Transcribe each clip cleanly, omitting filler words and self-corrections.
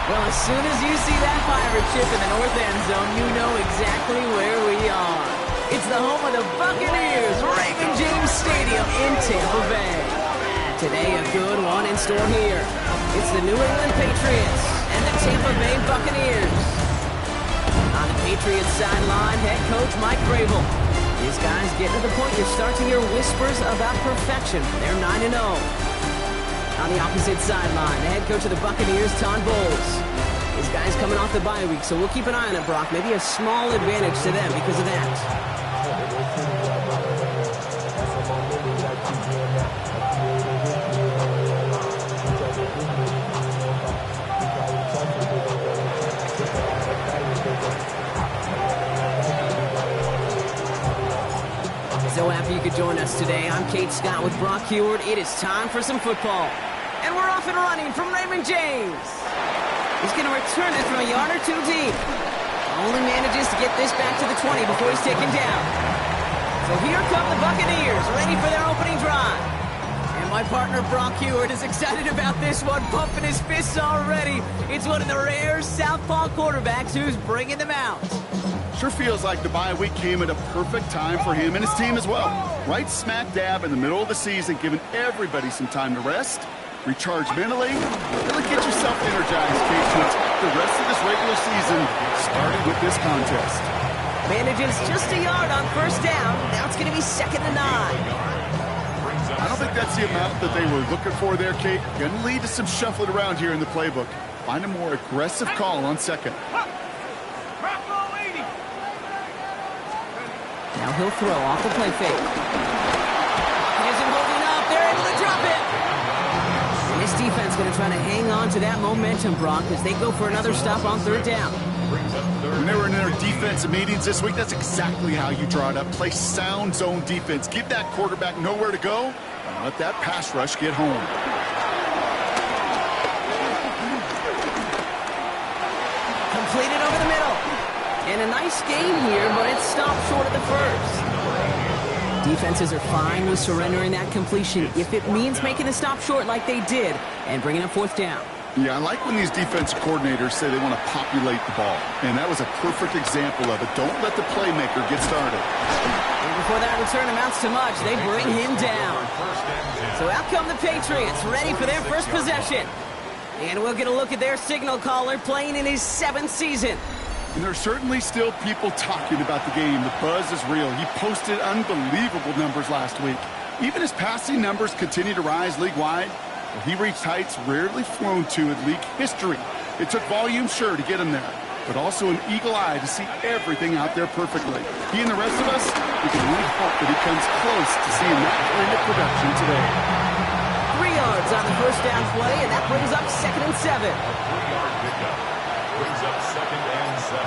Well, as soon as you see that pirate ship in the north end zone, you know exactly where we are. It's the home of the Buccaneers, Raymond James Stadium in Tampa Bay. Today, a good one in store here. It's the New England Patriots and the Tampa Bay Buccaneers. On the Patriots sideline, head coach Mike Vrabel. These guys getting to the point you start to hear whispers about perfection. They're 9-0. On the opposite sideline, the head coach of the Buccaneers, Todd Bowles. These guys coming off the bye week, so we'll keep an eye on it, Brock. Maybe a small advantage to them because of that. So happy you could join us today. I'm Kate Scott with Brock Heward. It is time for some football. And we're off and running from Raymond James. He's going to return it from a yard or two deep. Only manages to get this back to the 20 before he's taken down. So here come the Buccaneers, ready for their opening drive. And my partner Brock Heward is excited about this one, pumping his fists already. It's one of the rare southpaw quarterbacks who's bringing them out. Sure feels like the bye week came at a perfect time for him and his team as well. Right smack dab in the middle of the season, giving everybody some time to rest, recharge mentally, really get yourself energized, Kate, to attack the rest of this regular season, starting with this contest. Manages just a yard on first down. Now it's going to be 2nd and 9. I don't think that's the amount that they were looking for there, Kate. Going to lead to some shuffling around here in the playbook. Find a more aggressive call on 2nd. Now he'll throw off the play fake. He isn't holding up. They're able to drop it. And this defense going to try to hang on to that momentum, Brock, as they go for another stop on 3rd down. When they were in their defensive meetings this week, that's exactly how you draw it up. Play sound zone defense. Give that quarterback nowhere to go, and let that pass rush get home. Completed over the middle. And a nice gain here, but it stopped short of the first. Defenses are fine with surrendering that completion if it means making the stop short like they did and bringing up 4th down. Yeah, I like when these defensive coordinators say they want to populate the ball. And that was a perfect example of it. Don't let the playmaker get started. And before that return amounts to much, they bring him down. So out come the Patriots, ready for their first possession. And we'll get a look at their signal caller playing in his 7th season. And there's certainly still people talking about the game. The buzz is real. He posted unbelievable numbers last week. Even his passing numbers continue to rise league-wide. He reached heights rarely flown to in league history. It took volume, sure, to get him there, but also an eagle eye to see everything out there perfectly. He and the rest of us, we can really hope that he comes close to seeing that kind of production today. 3 yards on the first down play, and that brings up 2nd and 7. Brings up 2nd and 7.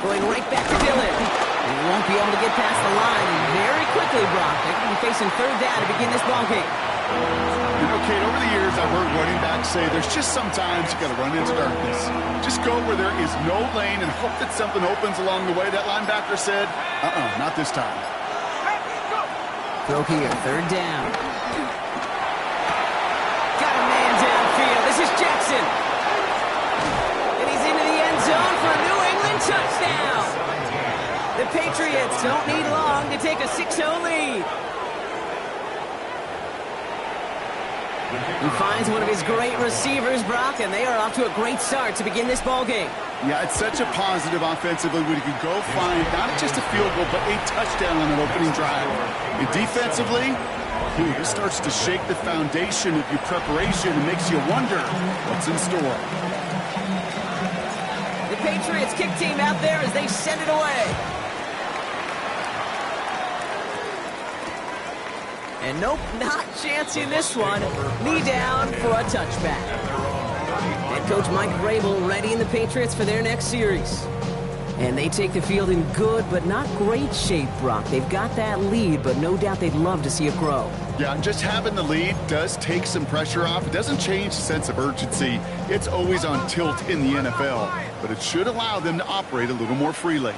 Going right back to Dillon. And he won't be able to get past the line. And very quickly, Brock, they could be facing 3rd down to begin this ballgame. You know, Kate, over the years, I've heard running backs say there's just sometimes you got to run into darkness. Just go where there is no lane and hope that something opens along the way. That linebacker said, not this time. Throw here, 3rd down. Got a man downfield. This is Jackson. And he's into the end zone for a New England touchdown. The Patriots don't need long to take a 6-0 lead. He finds one of his great receivers, Brock, and they are off to a great start to begin this ballgame. Yeah, it's such a positive offensively when you can go find not just a field goal, but a touchdown on an opening drive. And defensively, this starts to shake the foundation of your preparation and makes you wonder what's in store. The Patriots kick team out there as they send it away. And nope, not chancing this one. Knee down for a touchback. Head coach Mike Vrabel readying the Patriots for their next series. And they take the field in good but not great shape, Brock. They've got that lead, but no doubt they'd love to see it grow. Yeah, and just having the lead does take some pressure off. It doesn't change the sense of urgency. It's always on tilt in the NFL, but it should allow them to operate a little more freely.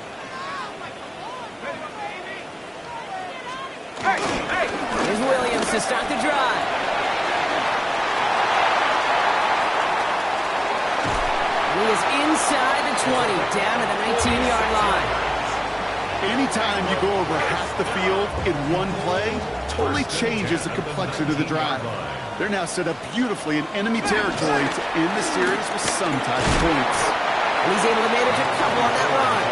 Here's Williams to start the drive. 20, down to the 19-yard line. Anytime you go over half the field in one play, totally changes the complexion of the drive. They're now set up beautifully in enemy territory to end the series with some type of points. And he's able to manage a couple on that run.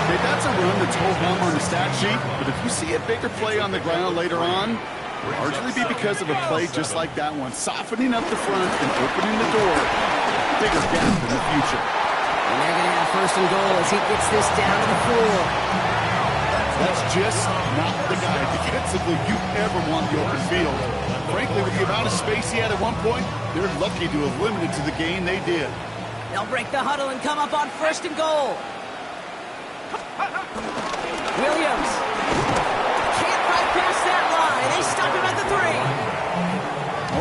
Okay, that's a run that's ho-hum on the stat sheet, but if you see a bigger play on the ground later on, it'll largely be because of a play just like that one, softening up the front and opening the door. Bigger gap in the future. And they're going to have first and goal as he gets this down to the 4. That's just not the guy defensively you ever want the open field. Frankly, with the amount of space he had at one point, they're lucky to have limited to the game they did. They'll break the huddle and come up on first and goal. Williams. Can't bypass that line. They stop him at the 3.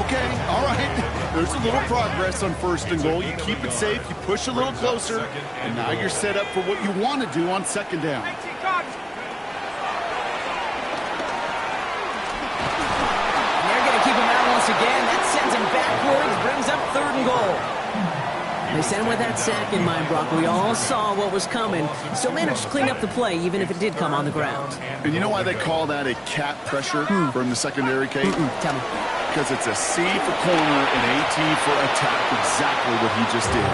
Okay, all right. There's a little progress on first and goal. You keep it safe, you push a little closer, and now you're set up for what you want to do on second down. Again, that sends him backwards, brings up third and goal. They sent him with that sack in mind, Brock. We all saw what was coming. Still managed to clean up the play, even if it did come on the ground. And you know why they call that a cat pressure from the secondary, Kate? Tell me. Because it's a C for corner and AT for attack, exactly what he just did.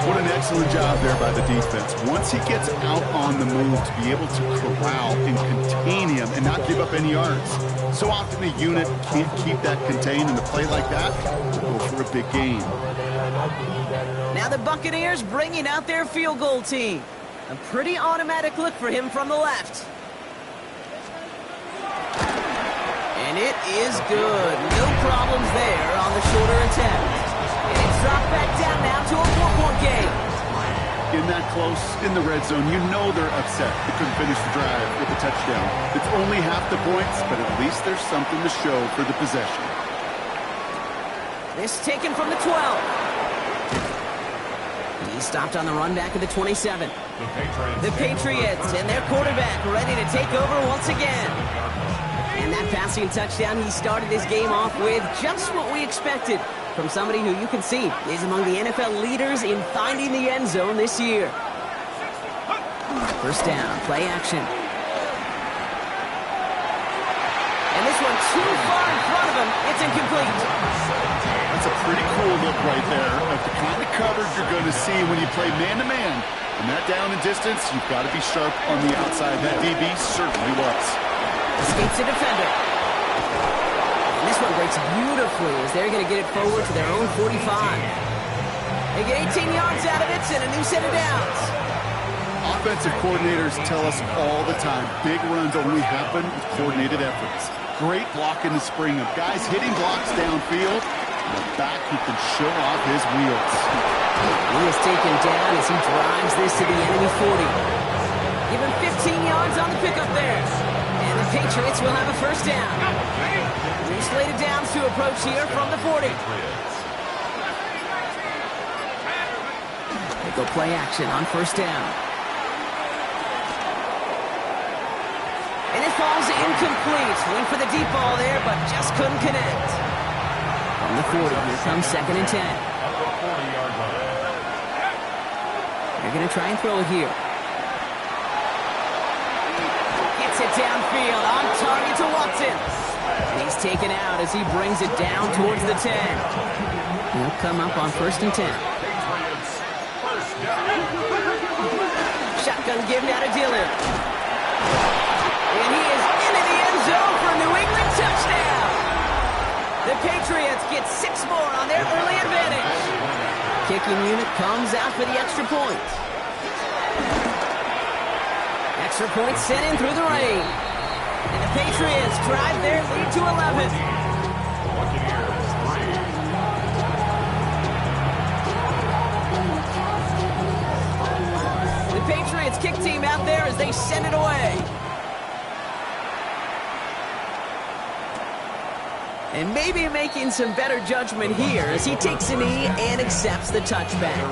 What an excellent job there by the defense. Once he gets out on the move, to be able to corral and contain him and not give up any yards. So often a unit can't keep that contained, and a play like that will go for a big gain. Now the Buccaneers bringing out their field goal team. A pretty automatic look for him from the left. And it is good. No problems there on the shorter attempt. And it's dropped back down now to a 4-point game. In that close, in the red zone, you know they're upset. They couldn't finish the drive with a touchdown. It's only half the points, but at least there's something to show for the possession. This taken from the 12. He stopped on the run back at the 27. The Patriots and their quarterback ready to take over once again. And that passing touchdown, he started his game off with just what we expected from somebody who you can see is among the NFL leaders in finding the end zone this year. First down, play action. And this one too far in front of him. It's incomplete. That's a pretty cool look right there of the kind of coverage you're going to see when you play man-to-man. And that down and distance, you've got to be sharp on the outside. That DB certainly was. Escapes the defender. And this one breaks beautifully as they're going to get it forward to their own 45. They get 18 yards out of it and a new set of downs. Offensive coordinators tell us all the time, big runs only happen with coordinated efforts. Great block in the spring of guys hitting blocks downfield, and a back who can show off his wheels. He is taken down as he drives this to the enemy 40. Give him 15 yards on the pickup there. And the Patriots will have a first down. New slated downs to approach here from the 40. They go play action on first down. And it falls incomplete. Went for the deep ball there, but just couldn't connect. From the 40, here comes second and 10. They're going to try and throw it here. Gets it downfield, on target to Watson. And he's taken out as he brings it down towards the 10. He'll come up on first and 10. Shotgun given out to Dillon. And he is into the end zone for a New England touchdown. The Patriots get 6 more on their early advantage. Kicking unit comes out for the extra point. Extra point sent in through the rain. And the Patriots drive their lead to 11. The Patriots kick team out there as they send it away. And maybe making some better judgment here as he takes a knee and accepts the touchback.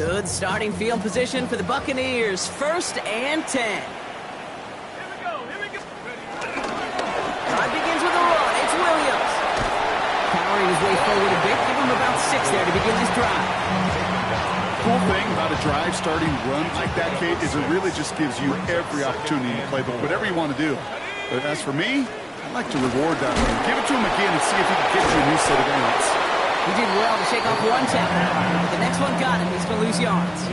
Good starting field position for the Buccaneers. 1st and 10. Drive begins with a run. It's Williams. Powering his way forward a bit. Give him about 6 there to begin this drive. Cool thing about a drive starting run like that, Kate, is it really just gives you every opportunity to play whatever you want to do. But as for me, I'd like to reward that one. Give it to him again and see if he can get you a new set of downs. He did well to shake off one tackle. The next one got him. He's going to lose yards.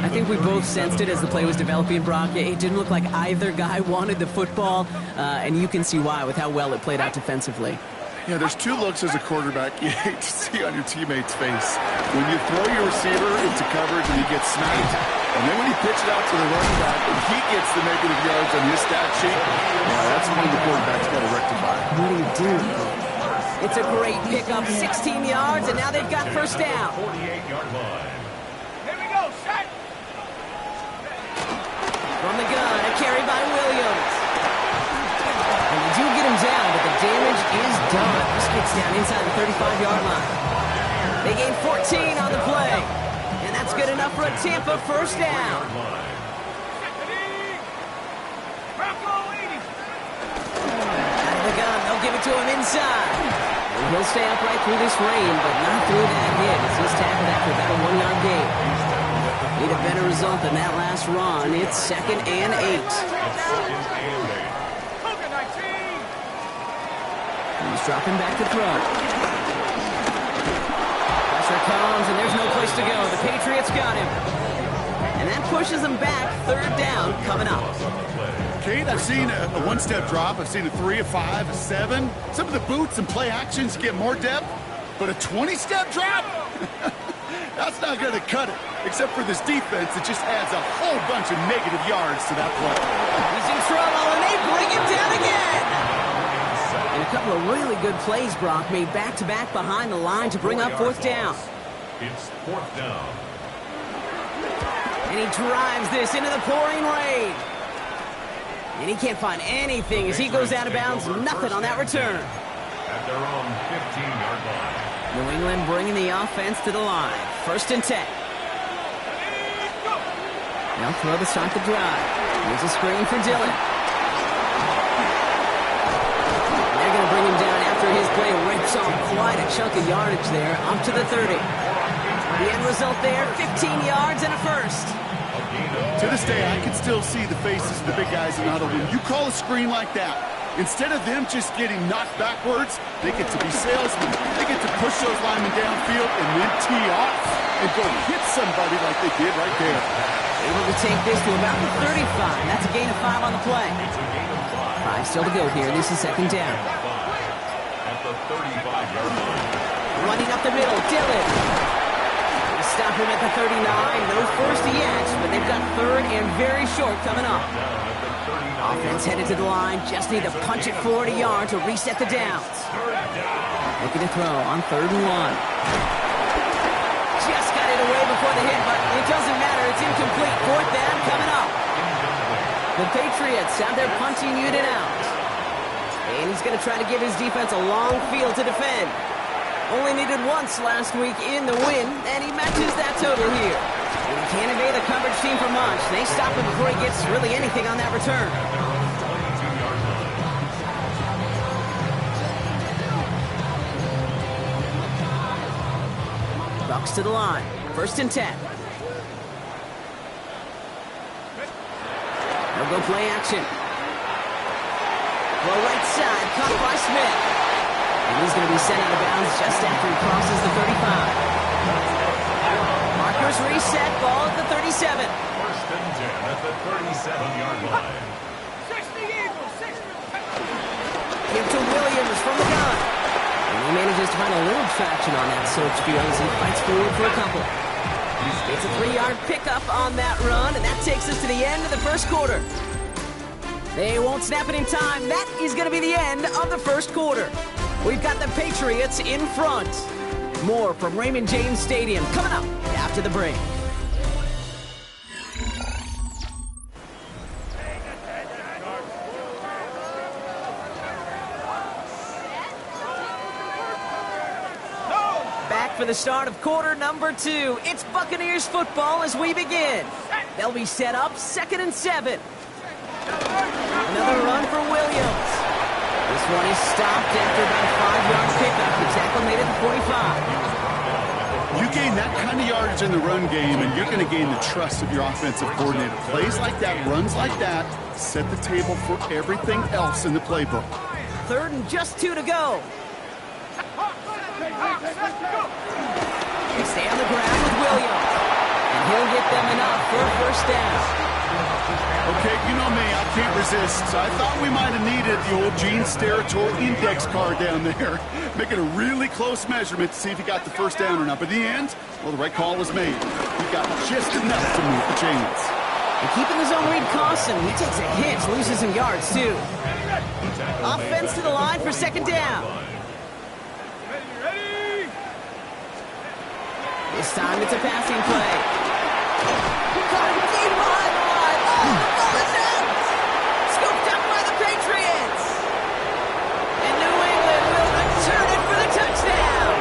I think we both sensed it as the play was developing, Brock. It didn't look like either guy wanted the football, and you can see why with how well it played out defensively. Yeah, there's 2 looks as a quarterback you hate to see on your teammate's face. When you throw your receiver into coverage and he gets smacked, and then when you pitch it out to the running back and he gets the negative yards on his stat sheet, that's when the quarterback's got to rectify. What do you do? It's a great pickup, 16 yards, and now they've got 1st down. 48-yard line. Here we go, set. From the gun, a carry by Williams. And they do get him down, but the damage is done. This gets down inside the 35-yard line. They gain 14 on the play. And that's good enough for a Tampa 1st down. Out of the gun, they'll give it to him inside. And he'll stay upright through this rain, but not through that hit as he's tackled after about a 1-yard gain. Need a better result than that last run. It's 2nd and 8. He's dropping back to throw. Pressure comes, and there's no place to go. The Patriots got him. And that pushes them back. 3rd down coming up. Kate, I've seen a 1-step drop. I've seen a 3, a 5, a 7. Some of the boots and play actions get more depth, but a 20-step drop? That's not going to cut it, except for this defense that just adds a whole bunch of negative yards to that play. He's in trouble, and they bring him down again. And a couple of really good plays, Brock, made back-to-back behind the line to bring up 4th down. It's 4th down. And he drives this into the pouring rain. And he can't find anything as he goes out of bounds. Nothing on that return. At their own 15-yard line. New England bringing the offense to the line. 1st and 10. They'll throw to start the drive. Here's a screen for Dillon. They're going to bring him down after his play rips off quite a chunk of yardage there, up to the 30. The end result there, 15 yards and a 1st. To this day, I can still see the faces of the big guys in the huddle. When you call a screen like that, instead of them just getting knocked backwards, they get to be salesmen. They get to push those linemen downfield and then tee off and go hit somebody like they did right there. Able to take this to about the 35. That's a gain of 5 on the play. 5 still to go here. This is 2nd down. At the 35-yard line. Running up the middle, Dillon. Stop him at the 39. No 1st yet, but they've got 3rd and very short coming up. Offense headed to the line. Just need to punch it 40 yards to reset the downs. Looking to throw on 3rd and 1. Just got it away before the hit, but it doesn't matter. It's incomplete. 4th down coming up. The Patriots have their punting unit out. And he's going to try to give his defense a long field to defend. Only needed once last week in the win, and he matches that total here. And he can't evade the coverage team for much. They stop him before he gets really anything on that return. Bucks to the line. 1st and 10. They'll go play action. Well, right side, caught by Smith. And he's going to be sent out of bounds just after he crosses the 35. Markers reset, ball at the 37. 1st and 10 at the 37-yard line. 60 Eagles, 60. Give to Williams from the gun. And he manages to find a little traction on that search field as he fights forward for a couple. It's a 3-yard pickup on that run, and that takes us to the end of the 1st quarter. They won't snap it in time. That is going to be the end of the 1st quarter. We've got the Patriots in front. More from Raymond James Stadium coming up after the break. for the start of quarter number 2. It's Buccaneers football as we begin. They'll be set up 2nd and 7. Another run for Williams. This one is stopped after about a 5-yard pickup. The tackle made it to 45. You gain that kind of yardage in the run game, and you're going to gain the trust of your offensive coordinator. Plays like that, runs like that, set the table for everything else in the playbook. 3rd and just 2 to go. They stay on the ground with Williams, and he'll get them enough for a first down. Okay, you know me, I can't resist. So I thought we might have needed the old Gene Steratore index card down there. Making a really close measurement to see if he got the first down or not. But in the end, well, the right call was made. He got just enough to move the chains. And keeping the zone read costs him. He takes a hit, loses some yards, too. Offense to the line for 2nd down. This time it's a passing play. Caught deep behind the line. Oh, the ball is out. Scooped up by the Patriots. And New England will return it for the touchdown.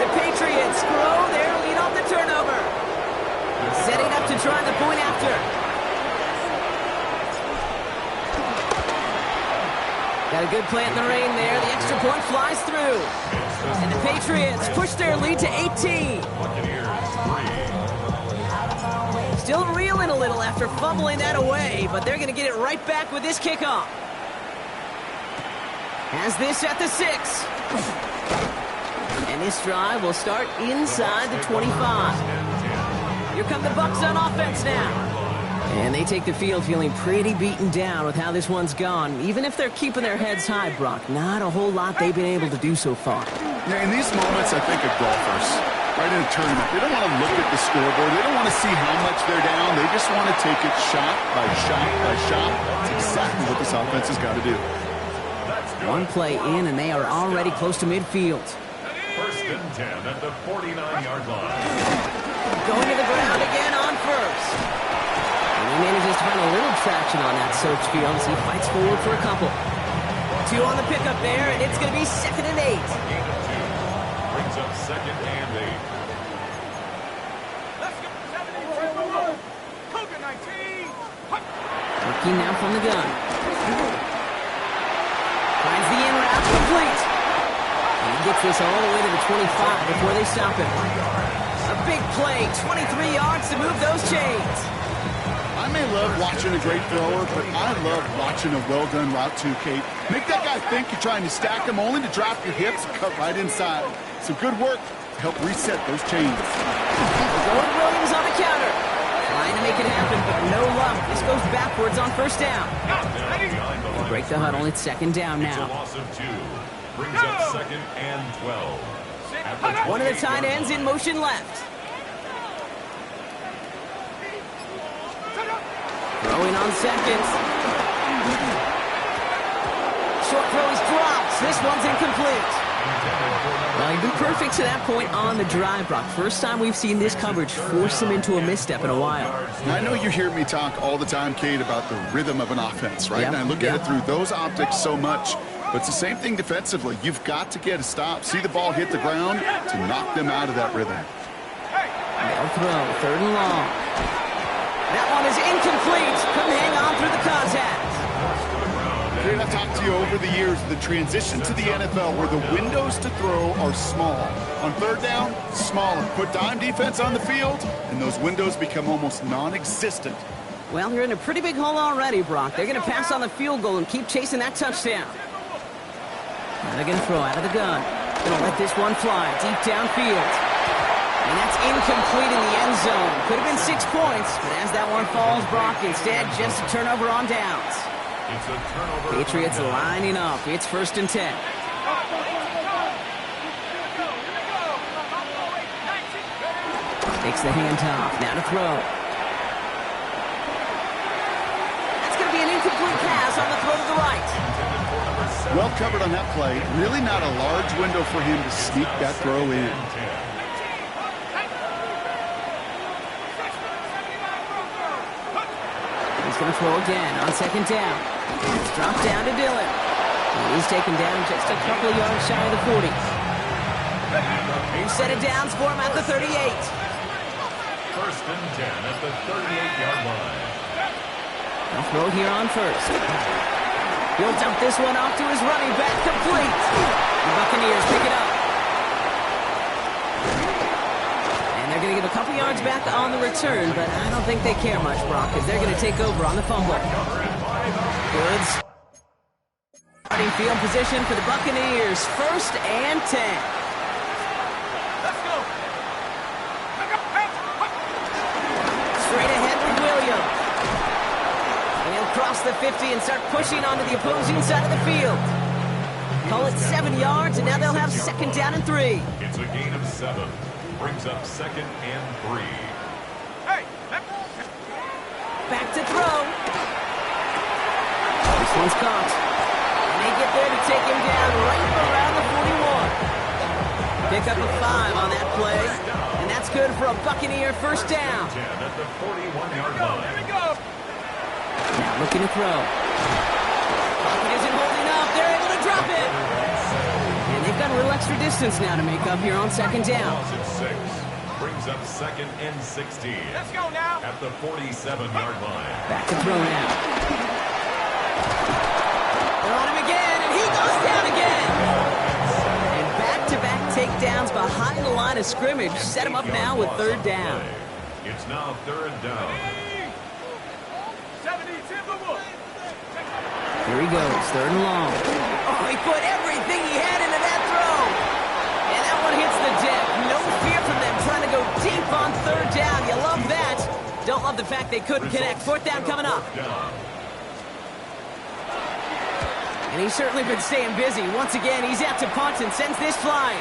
The Patriots grow their lead off the turnover. Setting up to try the point after. Got a good play in the rain there. The extra point flies through. And the Patriots push their lead to 18. Still reeling a little after fumbling that away, but they're going to get it right back with this kickoff. Has this at the 6. And this drive will start inside the 25. Here come the Bucs on offense now. And they take the field feeling pretty beaten down with how this one's gone. Even if they're keeping their heads high, Brock, not a whole lot they've been able to do so far. Yeah, in these moments, I think of golfers, right in a tournament. They don't want to look at the scoreboard. They don't want to see how much they're down. They just want to take it shot by shot by shot. That's exactly what this offense has got to do. One play in, and they are already close to midfield. 1st and 10 at the 49-yard line. Going to the ground again on 1st. And he manages to find a little traction on that search field as he fights forward for a couple. 2 on the pickup there, and it's going to be 2nd and 8. Brings up 2nd and 8. Let's go. 17, Cougar 19. Working now from the gun. Finds the in route, complete. And he gets this all the way to the 25 before they stop him. A big play, 23 yards to move those chains. I may love watching a great thrower, but I love watching a well-done route too, Kate. Make that guy think you're trying to stack him only to drop your hips and cut right inside. Some good work to help reset those chains. Going Williams on the counter. Trying to make it happen, but no luck. This goes backwards on 1st down. They break the huddle. It's 2nd down It's a now. loss of 2. Brings up 2nd and 12. One of the tight ends in motion left. Throwing on 2nd. Short throw is dropped. This one's incomplete. Well, he'd been perfect to that point on the drive, Brock. First time we've seen this coverage force him into a misstep in a while. Now, I know you hear me talk all the time, Kate, about the rhythm of an offense, right? Yep. And I look at it through those optics so much. But it's the same thing defensively. You've got to get a stop, see the ball hit the ground to knock them out of that rhythm. They'll throw, 3rd and long. That one is incomplete. Couldn't hang on through the contact. Kate, I've talked to you over the years, the transition to the NFL where the windows to throw are small. On 3rd down, smaller. Put dime defense on the field, and those windows become almost non-existent. Well, you're in a pretty big hole already, Brock. They're going to pass on the field goal and keep chasing that touchdown. Now they're going to throw out of the gun. Going to let this one fly deep downfield. And that's incomplete in the end zone. Could have been 6 points, but as that one falls, Brock, instead just a turnover on downs. It's a turnover. Patriots lining up. It's 1st and 10. Takes the handoff. Now to throw. That's going to be an incomplete pass on the throw to the right. Well covered on that play. Really not a large window for him to sneak that throw in. He's going to throw again on 2nd down. It's dropped down to Dillon. He's taken down just a couple of yards shy of the 40. They set it down for him at the 38. First and 10 at the 38-yard line. They'll throw here on first. He'll dump this one off to his running back, complete. The Buccaneers pick it up. And they're going to give a couple yards back on the return, but I don't think they care much, Brock, because they're going to take over on the fumble. Good. Starting field position for the Buccaneers. First and 10. Let's go. Straight ahead with Williams. And he'll cross the 50 and start pushing onto the opposing side of the field. Call it 7 yards, and now they'll have second down and 3. It's a gain of 7. Brings up second and 3. Hey, Back to throw. This one's caught. And they get there to take him down right around the 41. Pick up a 5 on that play. And that's good for a Buccaneer first down. 10 at the 41-yard here line. we go. Now looking to throw. Pocket isn't holding up. They're able to drop it. And they've got a little extra distance now to make up here on second down. Calls it 6. Brings up second and 16. Let's go now. At the 47-yard line. Back to throw now. They're on him again, and he goes down again. And back-to-back takedowns behind the line of scrimmage set him up now with third down. It's now third down. 70, Timberwolves. Here he goes, third and long. Oh, he put everything he had into that throw. And that one hits the deck. No fear from them trying to go deep on third down. You love that. Don't love the fact they couldn't connect. Fourth down coming up. And he's certainly been staying busy. Once again, he's out to punt and sends this flying.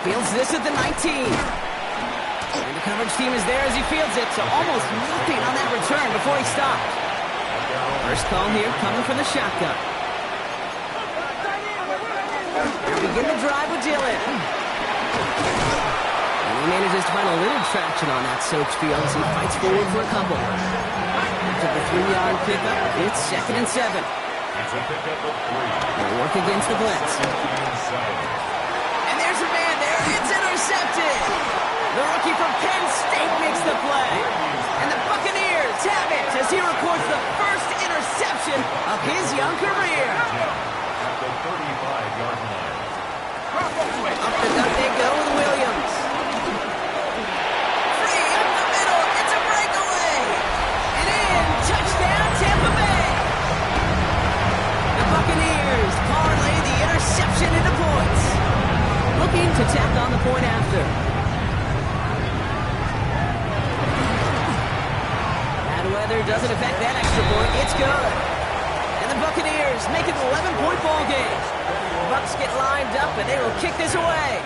Fields this at the 19. And the coverage team is there as he fields it, so almost nothing on that return before he stopped. First call here coming from the shotgun. They begin the drive with Dillon. And he manages to find a little traction on that soaked field as he fights forward for a couple. After the 3-yard pickup, it's second and 7. It's a pickup of 3. They'll work against the blitz. And there's a man there. It's intercepted. The rookie from Penn State makes the play. And the Buccaneers have it as he records the first interception of his young career. At the 35-yard line. Up the gut they go with Williams. Free up the middle. It's a breakaway. And in. Touchdown, Tampa Bay. The Buccaneers parlay the interception into points. Looking to tack on the point after. Bad weather doesn't affect that extra point. It's good. And the Buccaneers make it an 11-point ball game. The Bucs get lined up, and they will kick this away.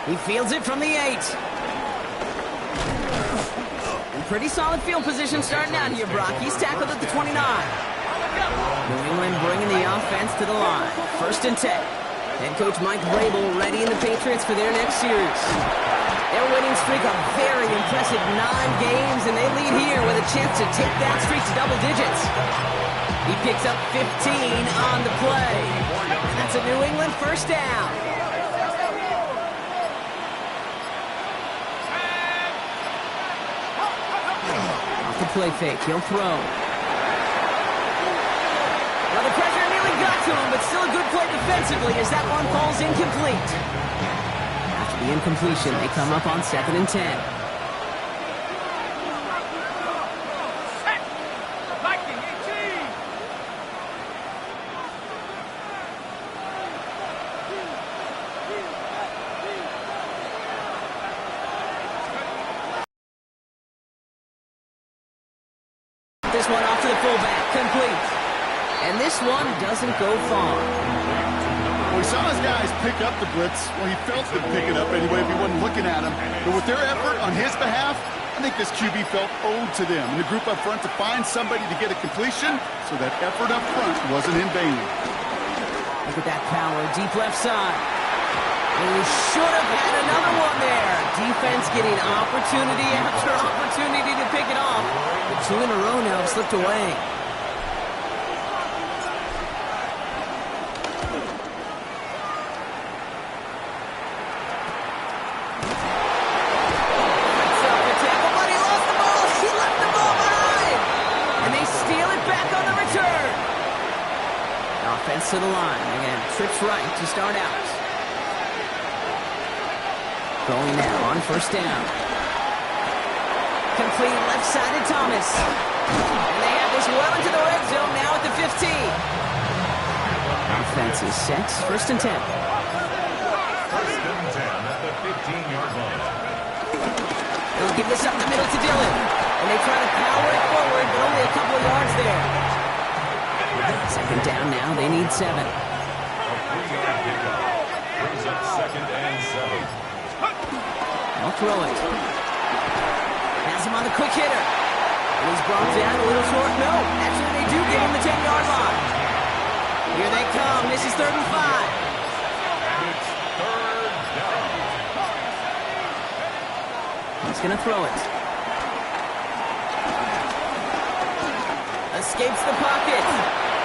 He fields it from the 8. And pretty solid field position starting out here, Brock. He's tackled at the 29. New England bringing the offense to the line. First and 10. Head coach Mike Vrabel readying the Patriots for their next series. Their winning streak a very impressive 9 games, and they lead here with a chance to take that streak to double digits. He picks up 15 on the play. And that's a New England first down. Off the play fake, he'll throw. Well, the pressure nearly got to him, but still a good play defensively as that one falls incomplete. After the incompletion, they come up on second and 10. Viking 18. This one off to the fullback, complete. And this one doesn't go far. We saw his guys pick up the blitz. Well, he felt them pick it up anyway if he wasn't looking at him. But with their effort on his behalf, I think this QB felt owed to them and the group up front to find somebody to get a completion so that effort up front wasn't in vain. Look at that power, deep left side. And he should have had another one there. Defense getting opportunity after opportunity to pick it off. But 2 in a row now have slipped away. looks right to start out. Going now on first down. Complete left side to Thomas. And they have this well into the red zone now at the 15. Offense is set. First and 10. First and 10 at the 15-yard line. They'll give this up the middle to Dillon. And they try to power it forward, but only a couple of yards there. Second down now. They need 7. A 3-yard pickup brings up second and 7. I'll throw it. Has him on the quick hitter. And he's brought down a little short. No, actually they do give him the 10-yard line. Here they come. This is 3rd and 5. And it's 3rd down. He's going to throw it. Escapes the pocket.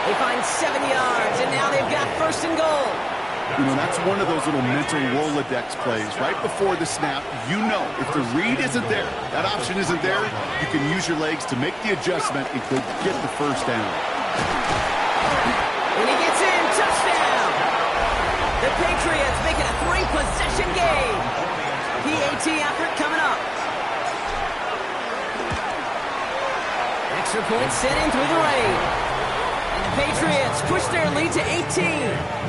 They find 7 yards, and now they've got 1st and goal. You know, that's one of those little mental Rolodex plays. Right before the snap, you know if the read isn't there, that option isn't there, you can use your legs to make the adjustment and go get the 1st down. And he gets in. Touchdown. The Patriots make it a 3-possession game. PAT effort coming up. Extra point sent in through the rain. And the Patriots push their lead to 18.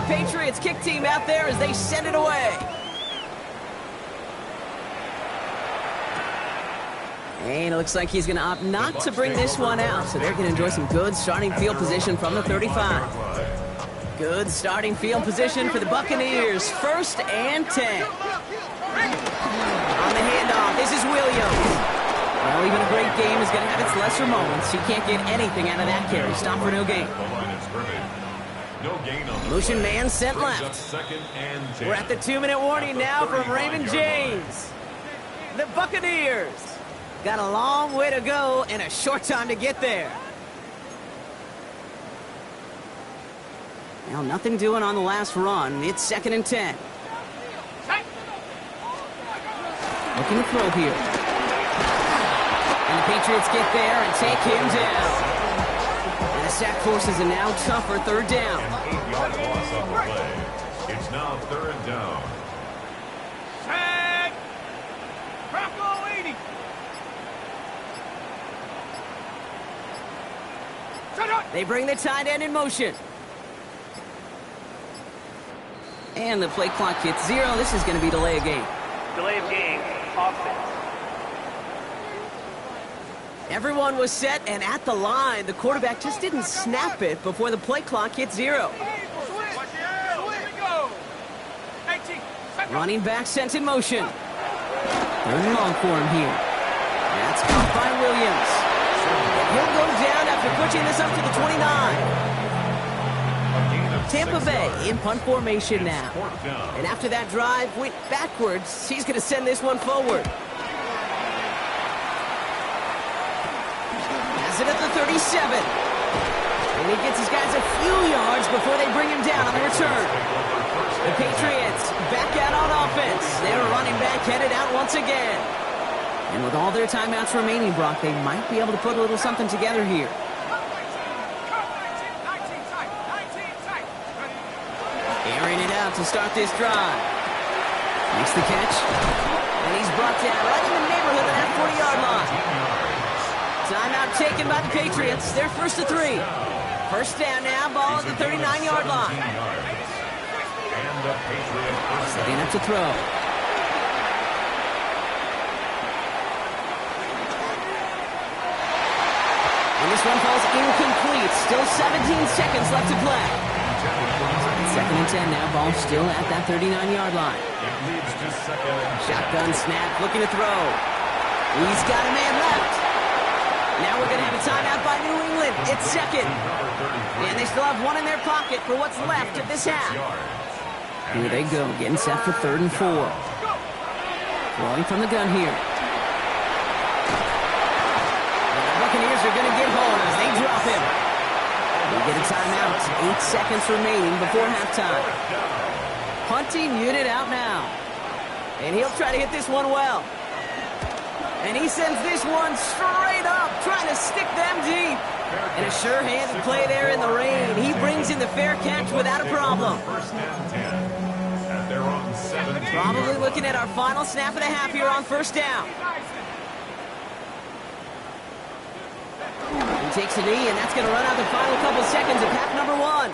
Patriots kick team out there as they send it away. And it looks like he's going to opt not to bring this one out, so they're going to enjoy some good starting field position from the 35. Good starting field position for the Buccaneers. 1st and 10. On the handoff, this is Williams. Well, even a great game is going to have its lesser moments. He can't get anything out of that carry. Stop for no gain. Motion man sent left. We're at the 2-minute warning now from Raymond James. The Buccaneers got a long way to go and a short time to get there. Well, nothing doing on the last run. It's 2nd and 10. Looking to throw here. And the Patriots get there and take him down. The sack forces a now tougher 3rd down. An 8-yard loss on the play. It's now 3rd down. Sack! Crackle 80! They bring the tight end in motion. And the play clock hits 0. This is going to be delay of game. Delay of game. Offense. Everyone was set and at the line. The quarterback just didn't snap it before the play clock hit 0. Running back sent in motion. 3rd and long for him here. That's caught by Williams. And he'll go down after pushing this up to the 29. Tampa Bay in punt formation now. And after that drive went backwards, he's going to send this one forward. Has it at the 37. And he gets his guys a few yards before they bring him down on the return. The Patriots back out on offense. Their running back headed out once again. And with all their timeouts remaining, Brock, they might be able to put a little something together here. Airing it out to start this drive. Makes the catch. And he's brought down right in the neighborhood of that 40-yard line. Timeout taken by the Patriots. They're 1st to 3. 1st down now, ball at the 39-yard line. Setting up to throw. And this one falls incomplete. Still 17 seconds left to play. 2nd and 10 now. Ball still at that 39-yard line. Shotgun snap, looking to throw. He's got a man left. Now we're going to have a timeout by New England. It's 2nd. And they still have one in their pocket for what's left of this half. Here they go, getting set for 3rd and 4. Throwing from the gun here. And the Buccaneers are going to get home as they drop him. We get a timeout. 8 seconds remaining before halftime. Punting unit out now. And he'll try to hit this one well. And he sends this one straight up. And a sure-handed play there in the rain. He brings in the fair catch without a problem. First and 10. And they're on 17. Probably looking at our final snap of the half here on first down. He takes a knee, and that's going to run out the final couple seconds of half number one.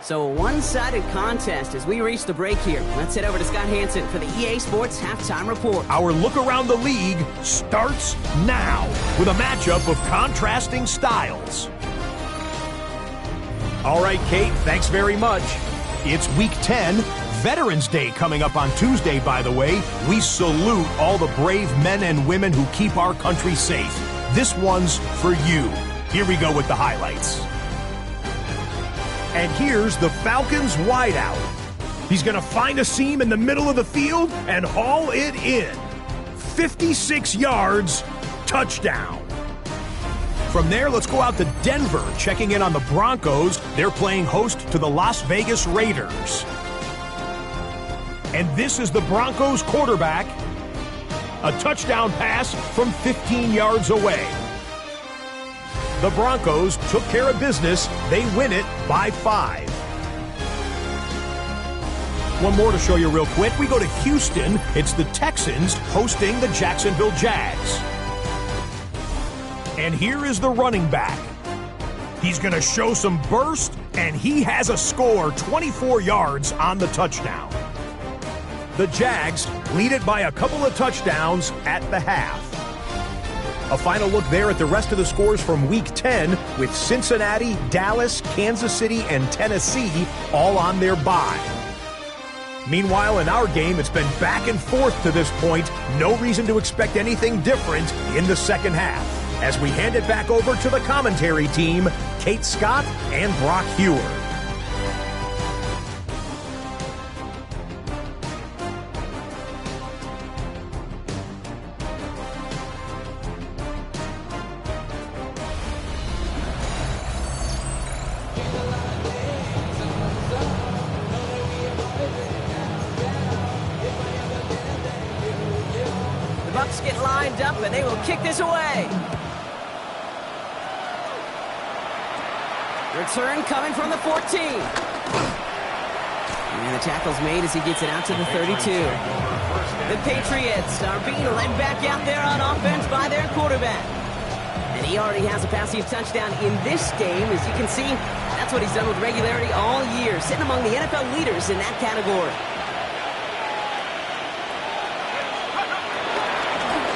So a one-sided contest as we reach the break here. Let's head over to Scott Hansen for the EA Sports Halftime Report. Our look around the league starts now with a matchup of contrasting styles. All right, Kate, thanks very much. It's Week 10, Veterans Day coming up on Tuesday, by the way. We salute all the brave men and women who keep our country safe. This one's for you. Here we go with the highlights. And here's the Falcons wideout. He's going to find a seam in the middle of the field and haul it in. 56 yards, touchdown. From there, let's go out to Denver, checking in on the Broncos. They're playing host to the Las Vegas Raiders. And this is the Broncos quarterback. A touchdown pass from 15 yards away. The Broncos took care of business. They win it by 5. One more to show you real quick. We go to Houston. It's the Texans hosting the Jacksonville Jags. And here is the running back. He's going to show some burst, and he has a score, 24 yards on the touchdown. The Jags lead it by a couple of touchdowns at the half. A final look there at the rest of the scores from Week 10 with Cincinnati, Dallas, Kansas City, and Tennessee all on their bye. Meanwhile, in our game, it's been back and forth to this point. No reason to expect anything different in the second half. As we hand it back over to the commentary team, Kate Scott and Brock Hewer. Bucks get lined up, and they will kick this away. Return coming from the 14. And the tackle's made as he gets it out to the 32. The Patriots are being led back out there on offense by their quarterback. And he already has a passing touchdown in this game. As you can see, that's what he's done with regularity all year, sitting among the NFL leaders in that category.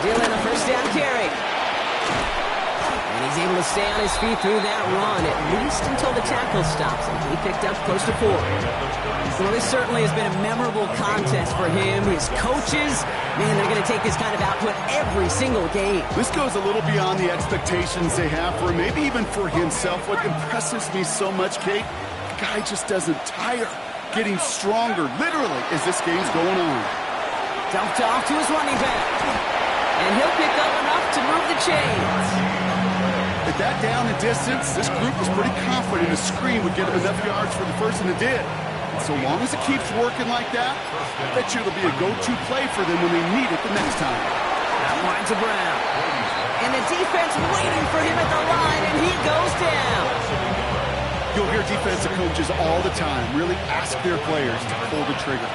Dealing a first down carry. And he's able to stay on his feet through that run, at least until the tackle stops him. He picked up close to 4. Well, this certainly has been a memorable contest for him. His coaches, man, they're going to take this kind of output every single game. This goes a little beyond the expectations they have for him, maybe even for himself. What impresses me so much, Kate, the guy just doesn't tire. Getting stronger, literally, as this game's going on. Dumped off to his running back. And he'll pick up enough to move the chains. At that down and distance, this group was pretty confident a screen would get him enough yards for the first, and it did. And so long as it keeps working like that, I bet you it'll be a go-to play for them when they need it the next time. That line to Brown. And the defense waiting for him at the line, and he goes down. You'll hear defensive coaches all the time really ask their players to pull the trigger.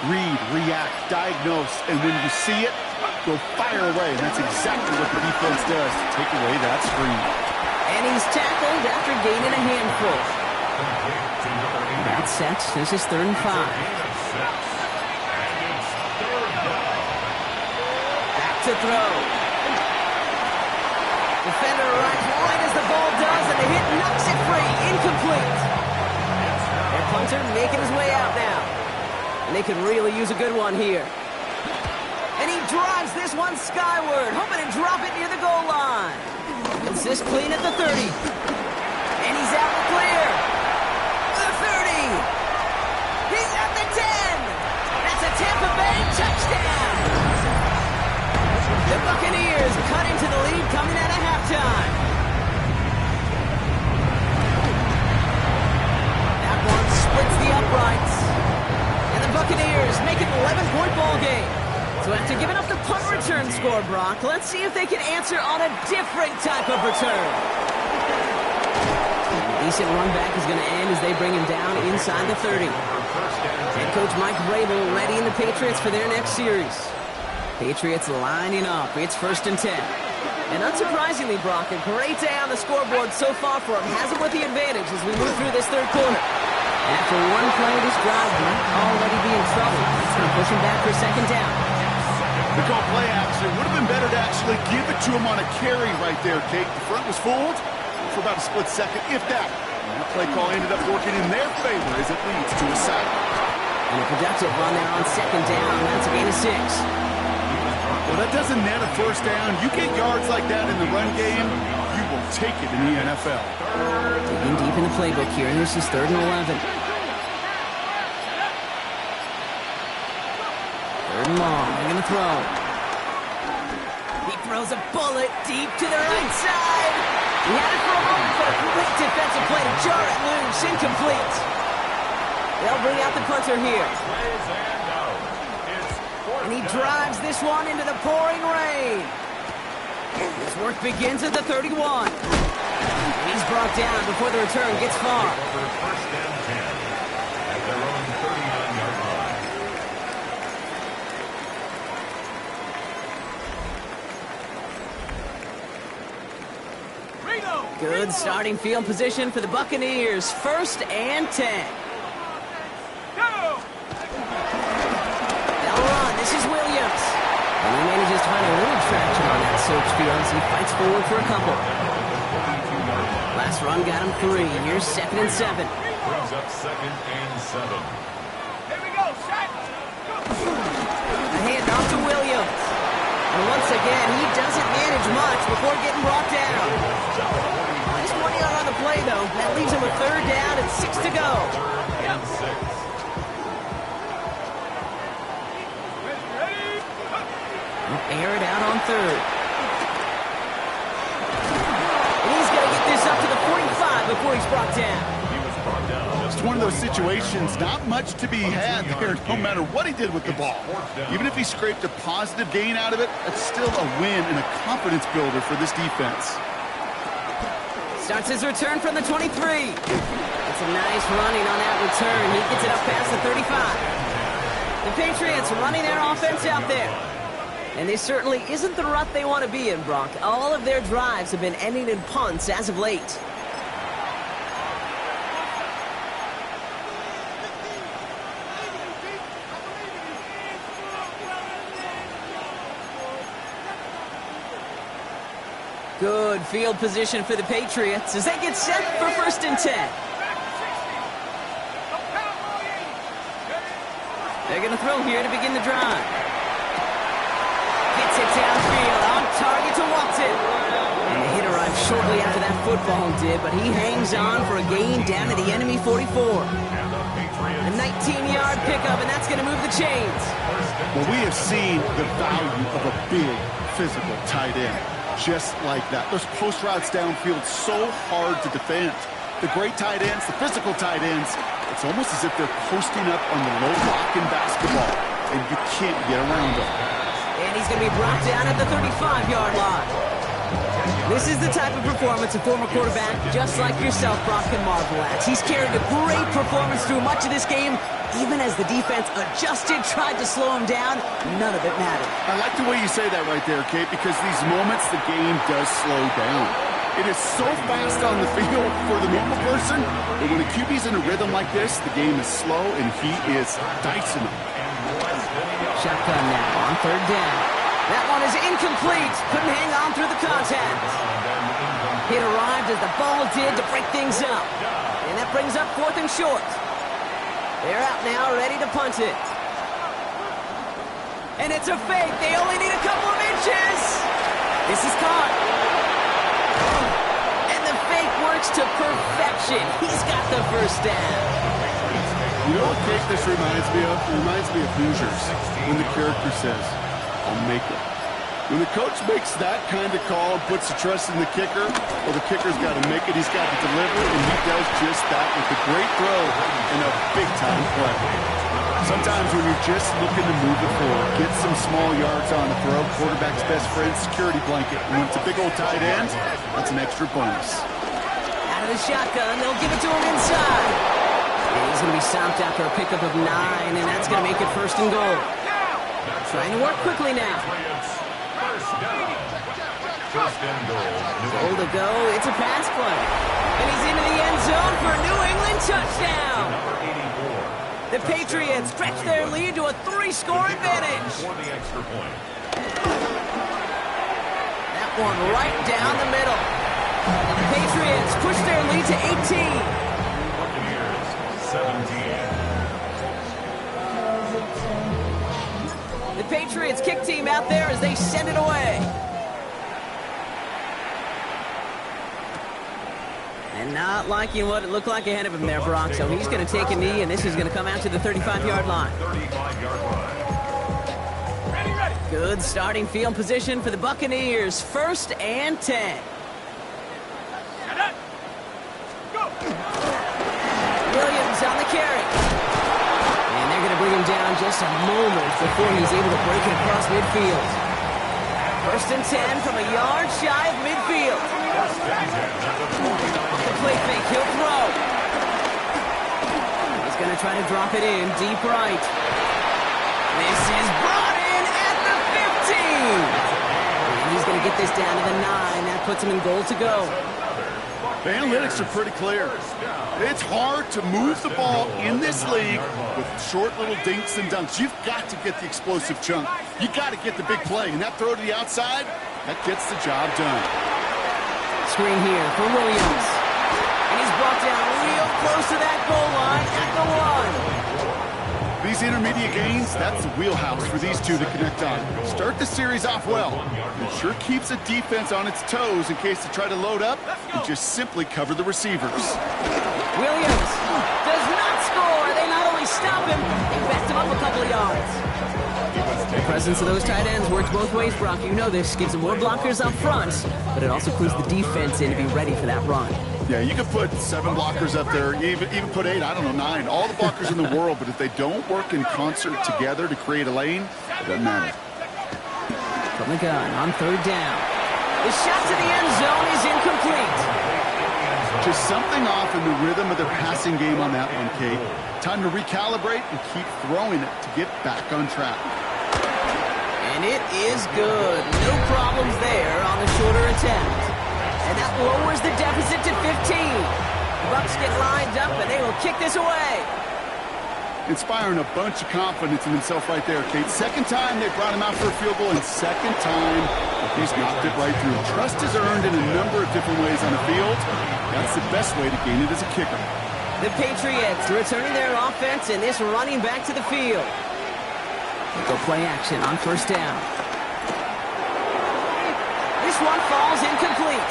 Read, react, diagnose, and when you see it, go fire away. And that's exactly what the defense does to take away that screen. And he's tackled after gaining a handful. That's set. This is 3rd and 5. Back to throw. Defender arrives right as the ball does, and the hit knocks it free. Incomplete. Their punter making his way out now. And they could really use a good one here. And he drives this one skyward, hoping to drop it near the goal line. It's this clean at the 30. And he's out the clear. The 30. He's at the 10. That's a Tampa Bay touchdown. The Buccaneers cut into the lead coming out of halftime. That one splits the uprights. And the Buccaneers make it an 11-point ball game. So after giving up the punt return score, Brock, let's see if they can answer on a different type of return. decent run back is going to end as they bring him down inside the 30. Head coach Mike Vrabel readying the Patriots for their next series. Patriots lining up. It's 1st and 10. And unsurprisingly, Brock, a great day on the scoreboard so far for him. Has him with the advantage as we move through this third quarter. After one play, this drive might already be in trouble. It's going to push him back for 2nd down. The call play action. Would have been better to actually give it to him on a carry right there, Kate. The front was fooled for about a split second, if that. And the play call ended up working in their favor as it leads to a sack. And a productive run there on 2nd down. That's a gain of 6. Well, that doesn't net a 1st down. You get yards like that in the run game, you will take it in the NFL. Digging deep in the playbook here. This is 3rd and 11. 3rd and long. They're going to throw. He throws a bullet deep to the right side. He had it for a moment, but a great defensive play to jar it loose. Incomplete. They'll bring out the punter here. And he drives this one into the pouring rain. His work begins at the 31. He's brought down before the return gets far. 1st and 10 at their own 39-yard line. Good starting field position for the Buccaneers. 1st and 10. This is Williams. And he manages to find a little traction on that search field as he fights forward for a couple. Last run got him 3. Here's 2nd and 7. Brings up 2nd and 7. Here we go, set. The handoff to Williams. And once again, he doesn't manage much before getting brought down. Just 1 yard on the play, though. That leaves him with 3rd down and 6 to go. 3rd and 6. Air it out on 3rd. And he's going to get this up to the 45 before he's brought down. It's one of those situations, not much to be had there, no matter what he did with the ball. Even if he scraped a positive gain out of it, that's still a win and a confidence builder for this defense. Starts his return from the 23. It's a nice running on that return. He gets it up past the 35. The Patriots running their offense out there. And this certainly isn't the rut they want to be in, Brock. All of their drives have been ending in punts as of late. Good field position for the Patriots as they get set for 1st and 10. They're going to throw here to begin the drive. Gets it downfield, on target to Watson. And the hit arrived shortly after that football did, but he hangs on for a gain down to the enemy 44. A 19-yard pickup, and that's going to move the chains. Well, we have seen the value of a big, physical tight end. Just like that. Those post routes downfield so hard to defend. The great tight ends, the physical tight ends, it's almost as if they're posting up on the low block in basketball, and you can't get around them. And he's going to be brought down at the 35-yard line. This is the type of performance a former quarterback, just like yourself, Brock, can marvel at. He's carried a great performance through much of this game. Even as the defense adjusted, tried to slow him down, none of it mattered. I like the way you say that right there, Kate, because these moments the game does slow down. It is so fast on the field for the normal person, but when a QB's in a rhythm like this, the game is slow and he is dicing them. Shotgun now on 3rd down. That one is incomplete. Couldn't hang on through the contact. Hit arrived as the ball did to break things up. And that brings up 4th and short. They're out now, ready to punt it. And it's a fake. They only need a couple of inches. This is caught. And the fake works to perfection. He's got the 1st down. You know what Kate this reminds me of? It reminds me of Hoosiers when the character says, I'll make it. When the coach makes that kind of call and puts the trust in the kicker, well, the kicker's got to make it, he's got to deliver, and he does just that with a great throw and a big-time play. Sometimes when you're just looking to move the forward, get some small yards on the throw, quarterback's best friend, security blanket. And when it's a big old tight end, that's an extra bonus. Out of his shotgun. They'll give it to him inside. And he's going to be stopped after a pickup of 9, and that's going to make it first and goal. Trying to work quickly now. First and goal. Goal to go. It's a pass play. And he's into the end zone for a New England touchdown. The Patriots stretch their lead to a 3-score advantage. For the extra point. That one right down the middle. The Patriots push their lead to 18. Buccaneers 17. The Patriots kick team out there as they send it away. And not liking what it looked like ahead of him there, Brock. So he's going to take a knee, and this is going to come out to the 35-yard line. 35-yard line. Ready. Good starting field position for the Buccaneers. 1st and 10. Go. Williams on the carry. And they're going to bring him down just a moment before he's able to break it across midfield. 1st and 10 from a yard shy of midfield. The play fake, he'll throw. He's going to try to drop it in deep right. This is brought in at the 15. And he's going to get this down to the 9. That puts him in goal to go. The analytics are pretty clear. It's hard to move the ball in this league with short little dinks and dunks. You've got to get the explosive chunk. You got to get the big play. And that throw to the outside, that gets the job done. Screen here for Williams. And he's brought down real close to that goal line at the 1. These intermediate gains, that's the wheelhouse for these two to connect on. Start the series off well. It sure keeps the defense on its toes in case they try to load up and just simply cover the receivers. Williams does not score. They not only stop him, they backed him up a couple of yards. The presence of those tight ends works both ways, Brock. You know this. Gives them more blockers up front, but it also clues the defense in to be ready for that run. Yeah, you could put 7 blockers up there, even put 8, I don't know, 9. All the blockers in the world, but if they don't work in concert together to create a lane, it doesn't matter. From the gun on 3rd down. The shot to the end zone is incomplete. Just something off in the rhythm of their passing game on that one, Kate. Time to recalibrate and keep throwing it to get back on track. And it is good. No problems there on the shorter attempt. And that lowers the deficit to 15. The Bucs get lined up, and they will kick this away. Inspiring a bunch of confidence in himself right there, Kate. Second time they brought him out for a field goal, and second time he's knocked it right through. Trust is earned in a number of different ways on the field. That's the best way to gain it as a kicker. The Patriots returning their offense, and this running back to the field. Go play action on 1st down. This one falls incomplete.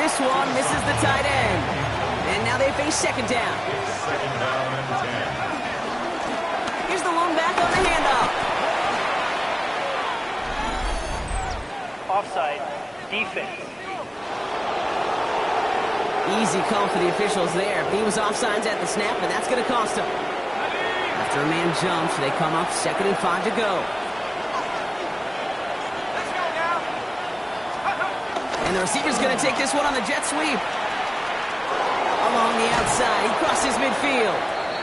This one misses the tight end. And now they face 2nd down. Second down and 10. Here's the lone back on the handoff. Offside. Defense. Easy call for the officials there. He was offsides at the snap, and that's going to cost him. After a man jumps, they come up 2nd and 5 to go. And the receiver's going to take this one on the jet sweep. Along the outside, he crosses midfield.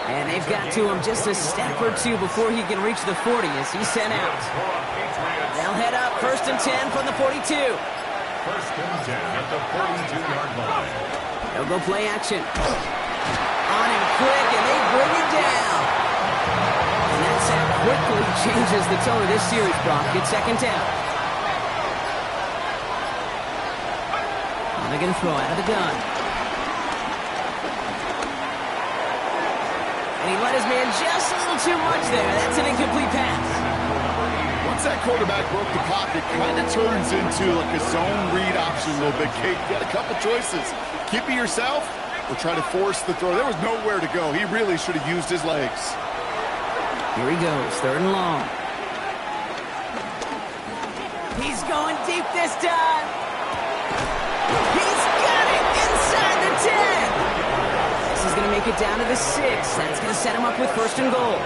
And they've got to him just a step or two before he can reach the 40 as he's sent out. They'll head up 1st and 10 from the 42. 1st and 10 at the 42-yard line. They'll go play action. On him quick, and they bring it down. And that's how quickly changes the tone of this series, Brock. It's 2nd down. They're going to throw out of the gun. And he let his man just a little too much there. That's an incomplete pass. Once that quarterback broke the pocket, kind of turns into like a zone read option a little bit, Kate. You got a couple choices. Keep it yourself or try to force the throw. There was nowhere to go. He really should have used his legs. Here he goes, 3rd and long. He's going deep this time. He's got it inside the 10. This is going to make it down to the 6. That's going to set him up with 1st and goal.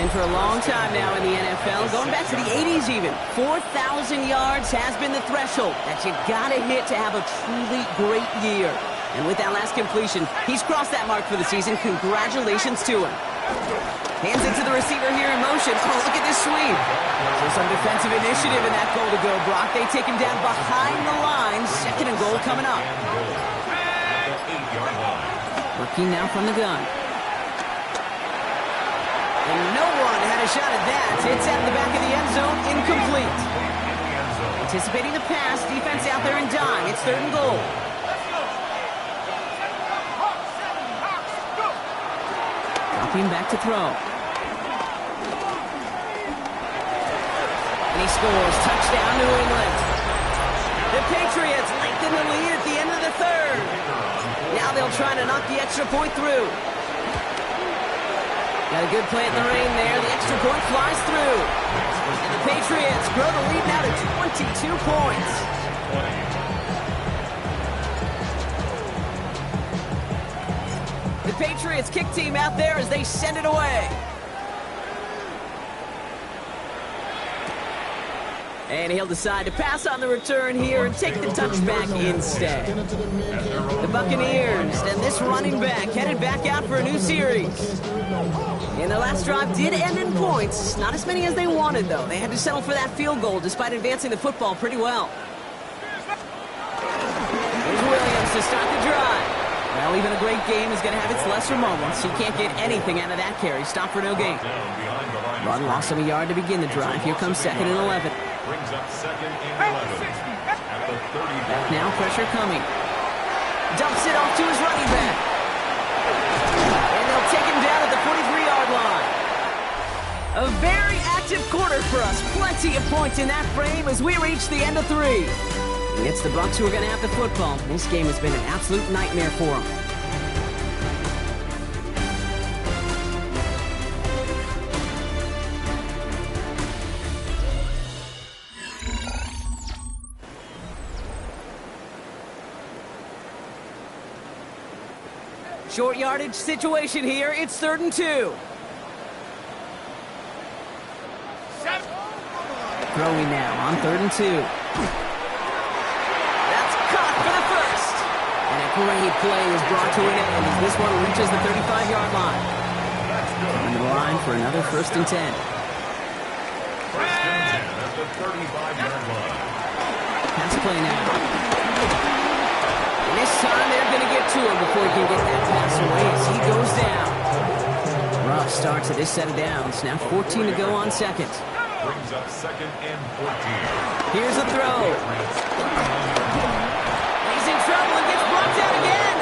And for a long time now in the NFL, going back to the 80s even, 4,000 yards has been the threshold that you got to hit to have a truly great year. And with that last completion, he's crossed that mark for the season. Congratulations to him. Hands it to the receiver here in motion. Oh, look at this sweep. So some defensive initiative in that goal to go, Brock. They take him down behind the line. 2nd and goal coming up. Working now from the gun. And no one had a shot at that. It's at the back of the end zone, incomplete. Anticipating the pass, defense out there and dime. It's 3rd and goal. Dropping back to throw. And he scores. Touchdown, New England. The Patriots lengthen the lead at the end of the 3rd. Now they'll try to knock the extra point through. Got a good play in the rain there. The extra point flies through. And the Patriots grow the lead now to 22 points. The Patriots kick team out there as they send it away. And he'll decide to pass on the return here and take the touchback instead. The Buccaneers and this running back headed back out for a new series. And the last drive did end in points. Not as many as they wanted, though. They had to settle for that field goal despite advancing the football pretty well. Here's Williams to start the drive. Well, even a great game is going to have its lesser moments. He can't get anything out of that carry. Stop for no gain. Run lost him a yard to begin the drive. Here comes 2nd and 11. Brings up 2nd and 11. At the 30. Back now, pressure coming. Dumps it off to his running back. And they'll take him down at the 43-yard line. A very active quarter for us. Plenty of points in that frame as we reach the end of 3. And it's the Bucs who are going to have the football. This game has been an absolute nightmare for them. Short yardage situation here. It's 3rd and 2. Throwing now on 3rd and 2. That's caught for the first. And a great play is brought to an end as this one reaches the 35-yard line. On the line for another 1st and 10. 1st and 10 at the 35-yard line. Pass play now. And this time they're going to get to him before he can get that pass away as he goes down. Rough start to this set of downs. Now 14 to go on 2nd. Brings up 2nd and 14. Here's a throw. He's in trouble and gets brought down again.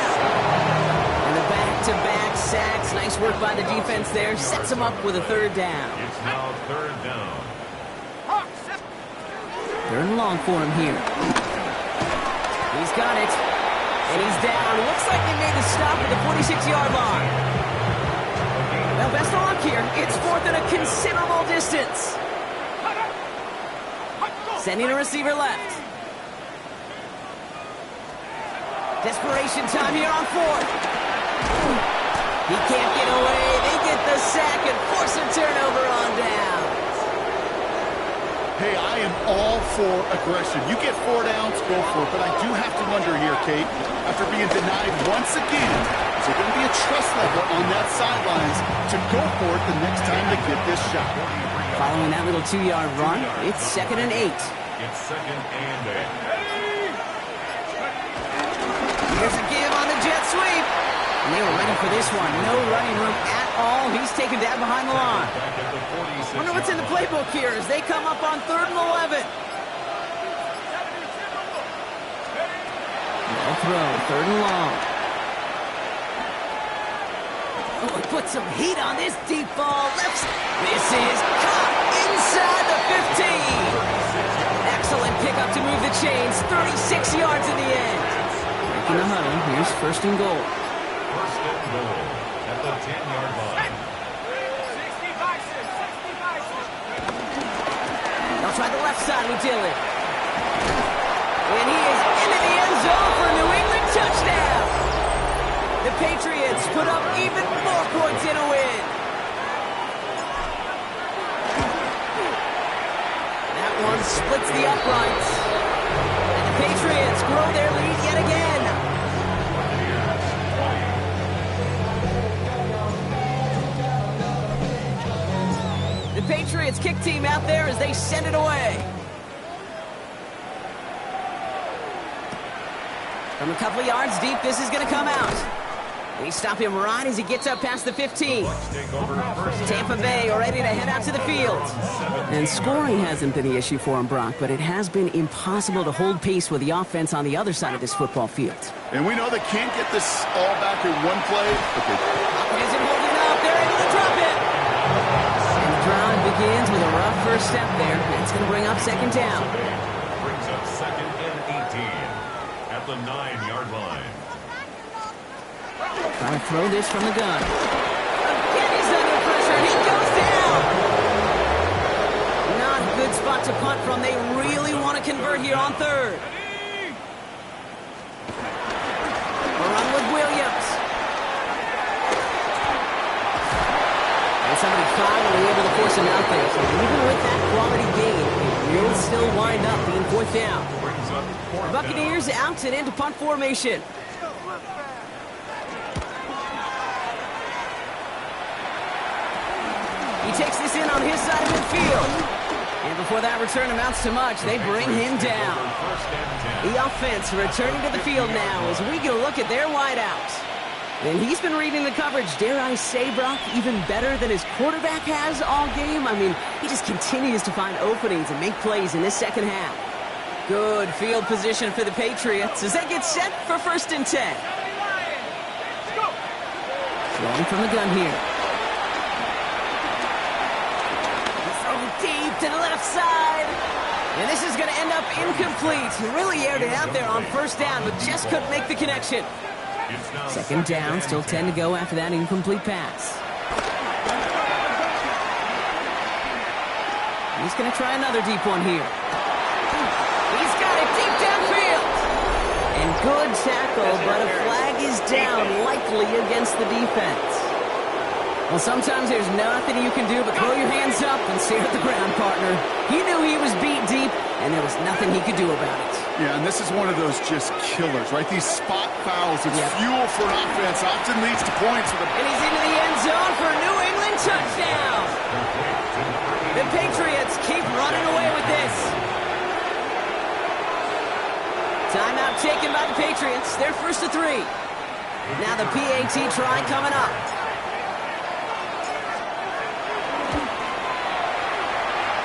And the back-to-back sacks. Nice work by the defense there. Sets him up with a 3rd down. It's now 3rd down. 3rd and long for him here. He's got it. And he's down. Looks like they made the stop at the 46-yard line. Well, best of luck here. It's 4th and a considerable distance. Sending a receiver left. Desperation time here on 4th. He can't get away. They get the sack and force a turnover on down. Hey, I am all for aggression. You get 4 downs, go for it. But I do have to wonder here, Kate, after being denied once again, is there going to be a trust level on that sidelines to go for it the next time they get this shot? Following that little 2-yard run, it's 2nd and 8. It's 2nd and 8. Here's a give on the jet sweep. And they were ready for this one. No running room at all. He's taken down behind the line. Wonder what's in the playbook here as they come up on 3rd and 11. No throw, 3rd and long. Oh, he put some heat on this deep ball. This is caught inside the 15. Excellent pickup to move the chains. 36 yards in the end. Breaking the huddle. Here's 1st and goal. 1st and goal at the 10-yard line. They'll try the left side with Dillon. And he is into the end zone for a New England touchdown. The Patriots put up even more points in a win. That one splits the uprights. And the Patriots grow their lead yet again. punt team out there as they send it away. From a couple of yards deep, this is going to come out. They stop him right as he gets up past the 15. Tampa Bay are ready to head out to the field. And scoring hasn't been the issue for him, Brock, but it has been impossible to hold pace with the offense on the other side of this football field. And we know they can't get this all back in one play. Okay. Isn't holding up. They're able to drop it. And the drive begins with a rough first step there. That's going to bring up second down. Brings up second and 18 at the 9-yard line. Trying to throw this from the gun. Again, he's under pressure, and he goes down. Not a good spot to punt from. They really want to convert here on third. A run with Williams. And somebody finally able to force him out there. So even with that quality gain, it will still wind up being fourth down. The Buccaneers out and into punt formation. He takes this in on his side of midfield. And before that return amounts to much, they bring him down. The offense returning to the field now as we get a look at their wideouts. And he's been reading the coverage, dare I say, Brock, even better than his quarterback has all game. I mean, he just continues to find openings and make plays in this second half. Good field position for the Patriots as they get set for 1st and 10. Throwing from the gun here. Deep to the left side. And this is going to end up incomplete. He really aired it out there on 1st down, but just couldn't make the connection. Second down, still 10 to go after that incomplete pass. He's going to try another deep one here. He's got it deep downfield. And good tackle, but a flag is down, likely against the defense. Well, sometimes there's nothing you can do but throw your hands up and stare at the ground, partner. He knew he was beat deep, and there was nothing he could do about it. Yeah, and this is one of those just killers, right? These spot fouls, it's fuel for an offense, often leads to points. And he's into the end zone for a New England touchdown. The Patriots keep running away with this. Timeout taken by the Patriots. They're 1st to 3. Now the PAT try coming up.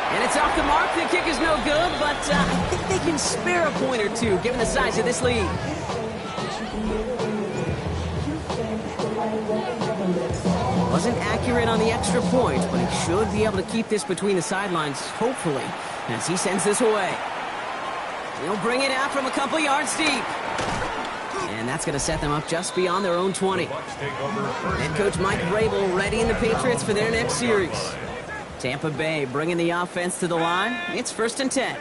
And it's off the mark. The kick is no good, but I think they can spare a point or two, given the size of this lead. Wasn't accurate on the extra point, but he should be able to keep this between the sidelines, hopefully, as he sends this away. He'll bring it out from a couple yards deep. And that's going to set them up just beyond their own 20. Head coach Mike Vrabel readying the Patriots for their next series. Tampa Bay bringing the offense to the line. It's 1st and 10.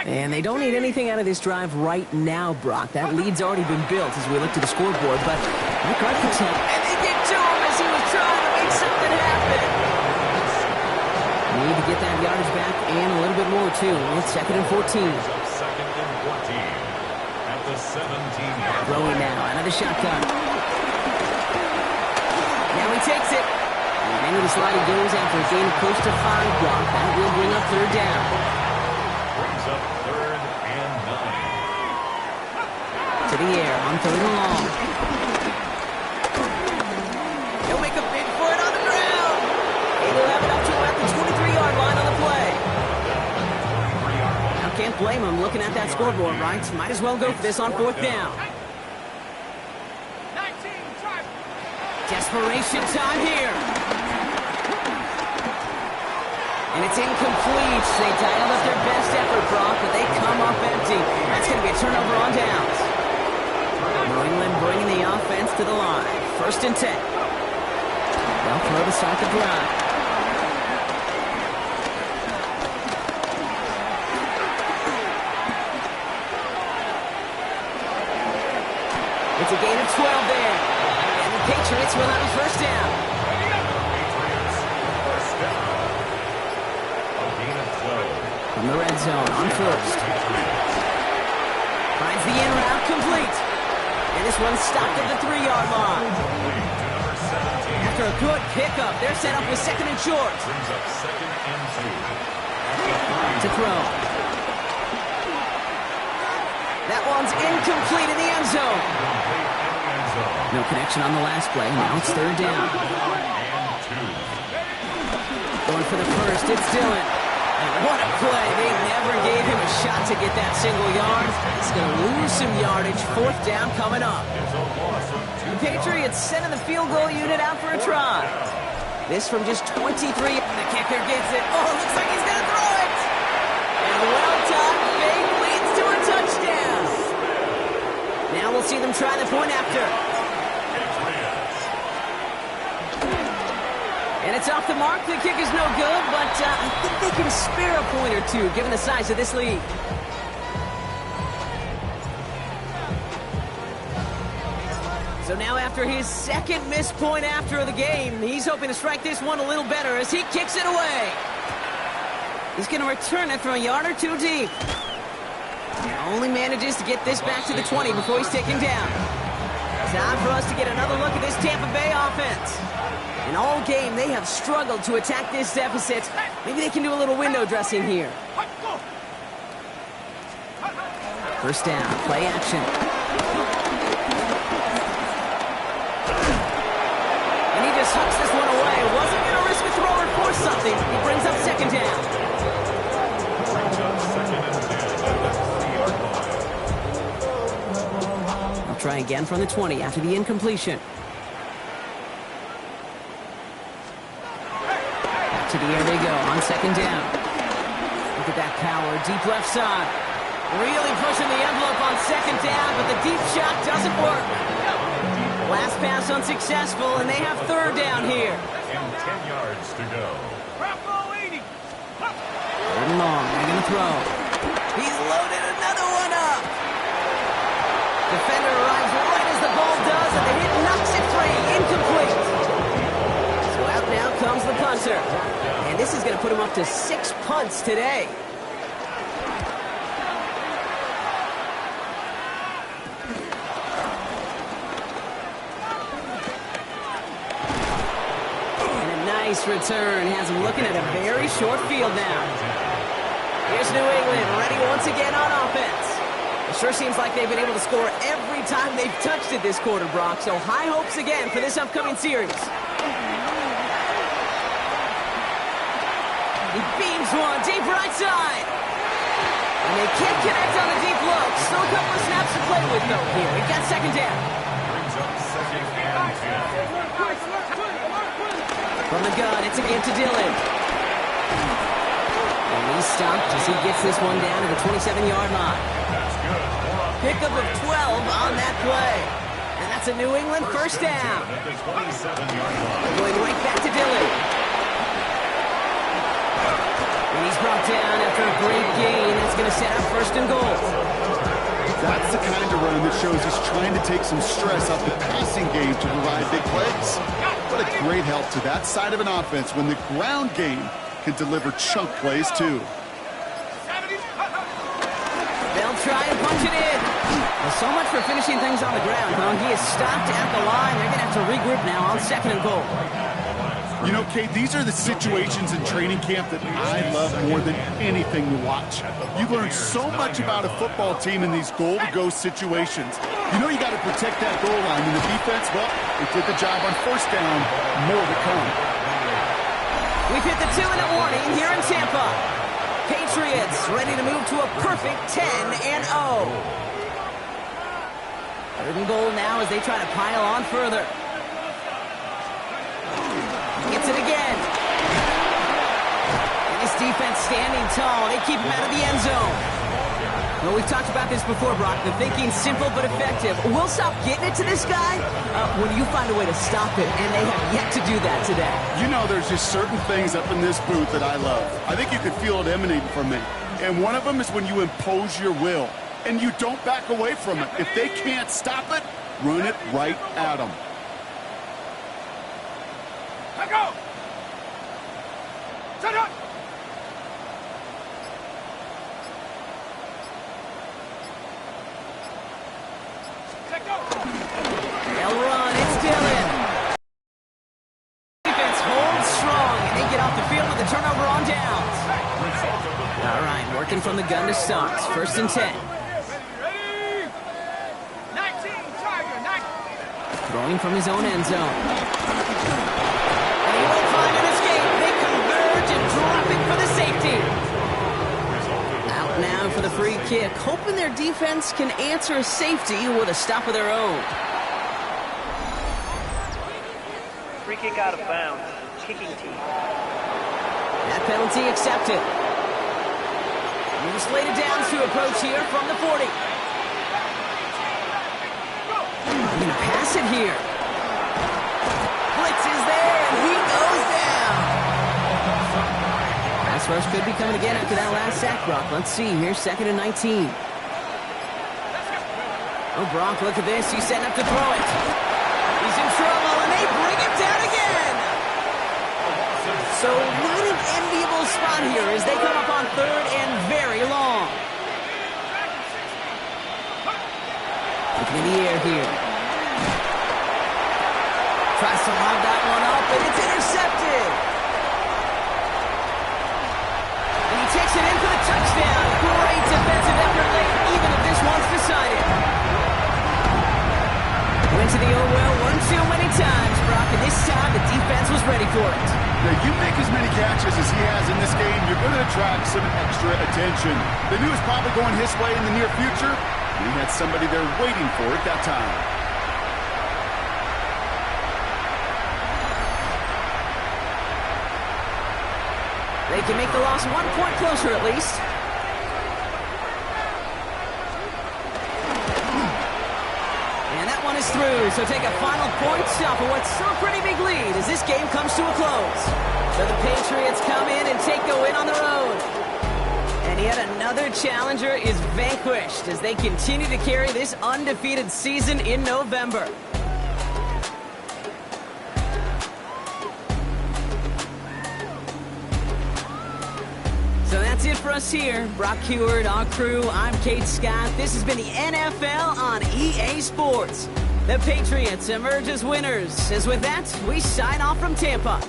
And they don't need anything out of this drive right now, Brock. That lead's already been built as we look to the scoreboard. But Mike Architect, and they get to him as he was trying to make something happen. Need to get that yardage back and a little bit more, too. It's 2nd and 14. 2nd and 14 at the 17-yard line. Throwing now out of the shotgun. Now he takes it. And into the slide he goes after a gain of close to 5 block. That will bring up 3rd down. Brings up 3rd and 9. To the air on 3rd and long. He'll make a bid for it on the ground. And he'll have it up to about the 23-yard line on the play. Now can't blame him looking at that scoreboard, right? Might as well go for this on 4th down. Desperation time here. And it's incomplete. They dialed up their best effort, Brock, but they come up empty. That's going to be a turnover on downs. New England bringing the offense to the line. 1st and 10. They'll throw to start the drive. It's a gain of 12 there. And the Patriots will have a 1st down. From the red zone on 1st. Finds the in route complete. And this one's stopped at the 3-yard line. After a good pickup, they're set up with second and short. Brings up second and 2. To throw. That one's incomplete in the end zone. No connection on the last play. Now it's third down. Going for the first, it's Dillon. And what a play. They never gave him a shot to get that single yard. He's going to lose some yardage. Fourth down coming up. The Patriots sending the field goal unit out for a try. This from just 23. The kicker gets it. Oh, looks like he's going to throw it. And a well-timed fake leads to a touchdown. Now we'll see them try the point after. And it's off the mark. The kick is no good, but I think they can spare a point or two, given the size of this lead. So now after his second missed point after the game, he's hoping to strike this one a little better as he kicks it away. He's going to return it from a yard or two deep. Only manages to get this back to the 20 before he's taken down. Time for us to get another look at this Tampa Bay offense. In all game, they have struggled to attack this deficit. Maybe they can do a little window dressing here. First down, play action. And he just hucks this one away. Wasn't going to risk a throw or force something. He brings up second down. I'll try again from the 20 after the incompletion. To the air they go on second down. Look at that power, deep left side. Really pushing the envelope on second down, but the deep shot doesn't work. Last pass unsuccessful, and they have third down here. And 10 yards to go. Third and long, they're going to throw. He's loaded another one up. Defender arrives right as the ball does, and the hit knocks it free. Incomplete. So out now comes the punter. And this is going to put him up to 6 punts today. And a nice return has him looking at a very short field now. Here's New England ready once again on offense. It sure seems like they've been able to score every time they've touched it this quarter, Brock. So high hopes again for this upcoming series. He beams one deep right side. And they can't connect on the deep look. Still a couple of snaps to play with, though, here. He got second down. Brings up second and 10. From the gun, it's again to Dillon. And he's stopped as he gets this one down to the 27-yard line. That's good. Pickup of 12 on that play. And that's a New England first down. At the 27-yard line. Going right back to Dillon. And he's brought down after a great gain. That's going to set up first and goal. That's the kind of run that shows he's trying to take some stress off the passing game to provide big plays. What a great help to that side of an offense when the ground game can deliver chunk plays too. They'll try and punch it in. Well, so much for finishing things on the ground, huh? He is stopped at the line. They're going to have to regroup now on second and goal. You know, Kate, these are the situations in training camp that I love more than anything to watch. You learn so much about a football team in these goal-to-go situations. You know you got to protect that goal line, and the defense, well, they did the job on first down. More to come. We've hit the 2-minute warning here in Tampa. Patriots ready to move to a perfect 10-0. Third and goal now as they try to pile on further. Gets it again. And this defense standing tall. They keep him out of the end zone. Well, we've talked about this before, Brock. The thinking's simple but effective. We'll stop getting it to this guy when you find a way to stop it, and they have yet to do that today. You know, there's just certain things up in this booth that I love. I think you could feel it emanating from me. And one of them is when you impose your will, and you don't back away from it. If they can't stop it, run it right at them. Let go! Set up! Let go! They'll run. It's Dillon. quarter starts. 1st and 10. Ready? 19, Tiger, 19. Throwing from his own end zone. And he will find an escape. They converge and drop it for the safety. Out now for the free kick, hoping their defense can answer a safety with a stop of their own. Free kick out of bounds. Kicking team. That penalty accepted. He's slated down to approach here from the 40. I'm going to pass it here. Blitz is there, and he goes down. Pass rush could be coming again after that last sack, Brock. Let's see here, 2nd and 19. Oh, Brock, look at this. He's setting up to throw it. He's in trouble, and they bring him down again. So not an enviable spot here as they come up on 3rd and very long. Looking in the air here. Tries to lob that one up, and it's intercepted. And he takes it in for the touchdown. Great defensive effort late, even if this one's decided. Went to the oh well one too many times, Brock, and this time the defense was ready for it. Now, you make as many catches as he has in this game, you're going to attract some extra attention. They knew it was probably going his way in the near future. He had somebody there waiting for it that time. They can make the loss 1 point closer at least. And that one is through, so take a final point stop for what's still a pretty big lead as this game comes to a close. So the Patriots come in and take the win on the road. And yet another challenger is vanquished as they continue to carry this undefeated season in November. So that's it for us here. Brock Heward, our crew, I'm Kate Scott. This has been the NFL on EA Sports. The Patriots emerge as winners. As with that, we sign off from Tampa.